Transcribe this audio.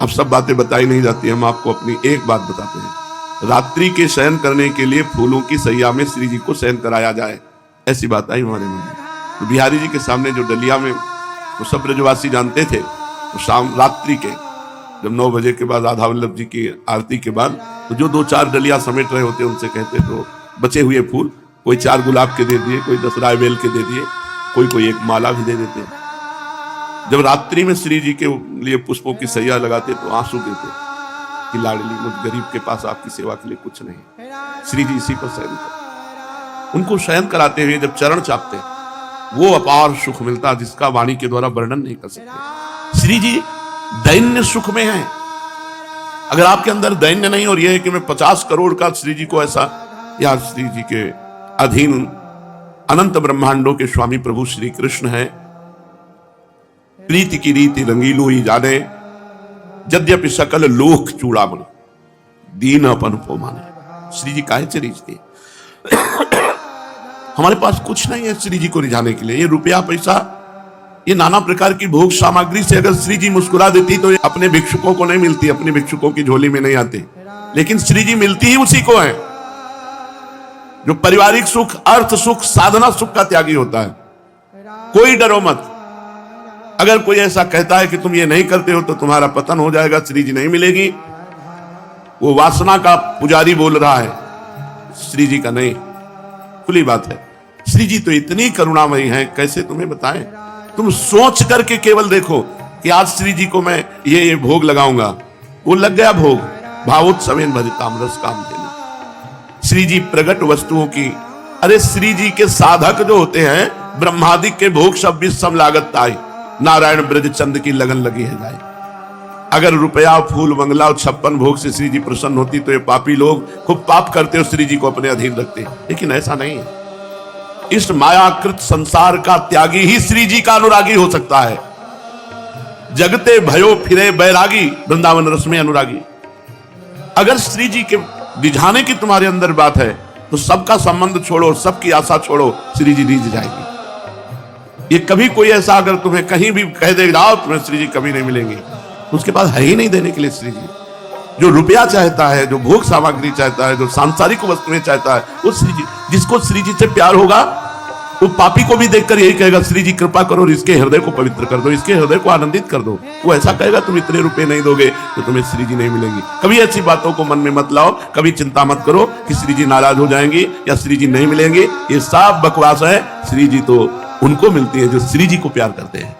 अब सब बातें बताई नहीं जाती, हम आपको अपनी एक बात बताते हैं। रात्रि के शयन करने के लिए फूलों की सैया में श्री जी को शयन कराया जाए, ऐसी बात आई हमारे मन में। तो बिहारी जी के सामने जो डलिया में वो सब ब्रजवासी जानते थे, तो शाम रात्रि के जब 9 बजे के बाद राधा वल्लभ जी की आरती के बाद तो जो 2-4 डलिया समेट रहे होते उनसे कहते तो बचे हुए फूल कोई 4 गुलाब के दे दिए, कोई 10 रायबेल के दे दिए, कोई एक माला भी दे देते। जब रात्रि में श्री जी के लिए पुष्पों की सैया लगाते तो आंसू देते कि लाडली मुझ गरीब के पास आपकी सेवा के लिए कुछ नहीं। श्री जी इसी पर शयन करते, उनको शयन कराते हुए जब चरण चापते वो अपार सुख मिलता जिसका वाणी के द्वारा वर्णन नहीं कर सकते। श्री जी दैन्य सुख में है। अगर आपके अंदर दैन्य नहीं और यह है कि मैं 50 करोड़ का श्री जी को ऐसा, या श्री जी के अधीन अनंत ब्रह्मांडों के स्वामी प्रभु श्री कृष्ण है। प्रीति की रीति रंगीलो ही जाने, यद्यपि सकल लोक चूड़ामणि दीन अपन को माने। श्री जी काहे से रिझते? हमारे पास कुछ नहीं है श्री जी को रिझाने के लिए। ये रुपया पैसा, ये नाना प्रकार की भोग सामग्री से अगर श्री जी मुस्कुरा देती तो अपने भिक्षुकों को नहीं मिलती, अपने भिक्षुकों की झोली में नहीं आती। लेकिन श्री जी मिलती ही उसी को है जो पारिवारिक सुख, अर्थ सुख, साधना सुख का त्यागी होता है। कोई डरो मत। अगर कोई ऐसा कहता है कि तुम ये नहीं करते हो तो तुम्हारा पतन हो जाएगा, श्री जी नहीं मिलेगी, वो वासना का पुजारी बोल रहा है, श्री जी का नहीं। खुली बात है। श्री जी तो इतनी करुणामयी हैं, कैसे तुम्हें बताएं। तुम सोच करके केवल देखो कि आज श्री जी को मैं ये भोग लगाऊंगा, वो लग गया भोग। भावोत्सवेन भजिताम रस काम देना। श्री जी प्रगट वस्तुओं की, अरे श्री जी के साधक जो होते हैं ब्रह्मादिक के भोग सब विषम लागत ताई, नारायण ब्रज चंद की लगन लगी है जाए। अगर रुपया फूल मंगला और 56 भोग से श्री जी प्रसन्न होती तो ये पापी लोग खूब पाप करते हो, श्री जी को अपने अधीन रखते। लेकिन ऐसा नहीं है। इस मायाकृत संसार का त्यागी ही श्री जी का अनुरागी हो सकता है। जगते भयो फिरे बैरागी, वृंदावन रस में अनुरागी। अगर श्री जी के रिझाने की तुम्हारे अंदर बात है तो सबका संबंध छोड़ो, सबकी आशा छोड़ो, श्री जी रिझ जाएगी। ये कभी कोई ऐसा अगर तुम्हें कहीं भी कह दे जाओ तुम्हें श्री जी कभी नहीं मिलेंगे, उसके पास है ही नहीं देने के लिए श्री जी। जो रुपया चाहता है, जो भोग सामग्री चाहता है, जो सांसारिक वस्तुएं चाहता है, वो श्री जी, जिसको श्री जी से प्यार होगा वो पापी को भी देखकर यही कहेगा श्री जी कृपा करो और इसके हृदय को पवित्र कर दो, इसके हृदय को आनंदित कर दो। वो ऐसा कहेगा तुम इतने रुपए नहीं दोगे तो तुम्हें श्री जी नहीं मिलेंगी। कभी ऐसी बातों को मन में मत लाओ, कभी चिंता मत करो कि श्री जी नाराज हो जाएंगे या श्री जी नहीं मिलेंगे। ये सब बकवास है। श्री जी तो उनको मिलती है जो श्री जी को प्यार करते हैं।